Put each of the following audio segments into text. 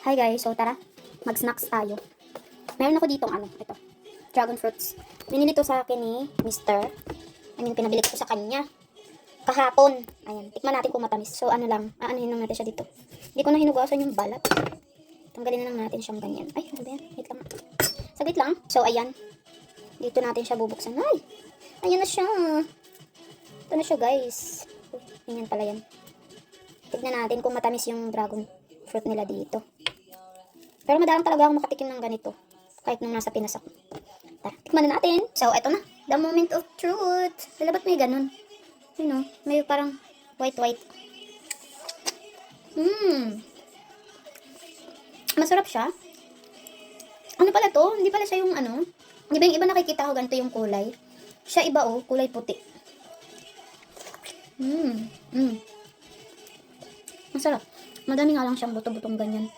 Hi guys, so tara, mag-snacks tayo. Meron ako ditong ito, dragon fruits. Binili to sa akin ni Mr. Pinabili ko to sa kanya kahapon. Ayan, tikman natin kung matamis. So lang, aanuhin lang natin siya dito. Hindi ko na hinugasan yung balat. Tanggalin na lang natin siyang ganyan. Ay, ano ba yan? Wait lang. Saglit lang. So ayan, dito natin siya bubuksan. Ay, ayan na siya. Ito na siya guys. Ganyan pala yan. Tignan natin kung matamis yung dragon fruit nila dito. Pero madalang talaga ako makatikim ng ganito. Kahit nung nasa Pinas ako. Tara, tikman na natin. So, eto na. The moment of truth. Wala ba't may ganun? Yun o. May parang white-white. Masarap siya. Ano pala to? Hindi pala siya yung Di ba yung iba nakikita ko ganito yung kulay? Siya iba kulay puti. Masarap. Madami nga lang siyang buto-butong ganyan.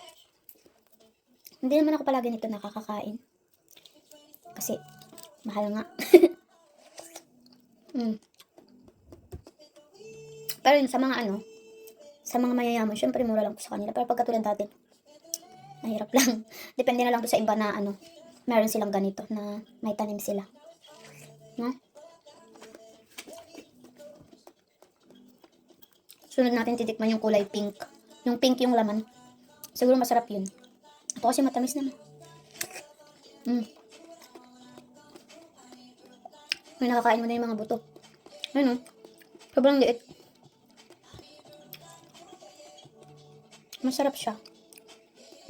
Hindi naman ako palagi nito nakakakain. Kasi, mahal nga. Pero yun, sa mga mayayaman, syempre mura lang po sa kanila. Pero pagkatulad natin, mahirap lang. Depende na lang po sa iba na meron silang ganito, na may tanim sila. No? Sunod natin titikman yung kulay pink. Yung pink yung laman. Siguro masarap yun. Ito kasi matamis naman. May nakakain mo na yung mga buto. Ayun sobrang liit. Masarap siya.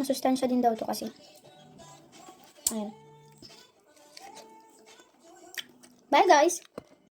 Masustansya din daw to kasi. Ayan. Bye guys!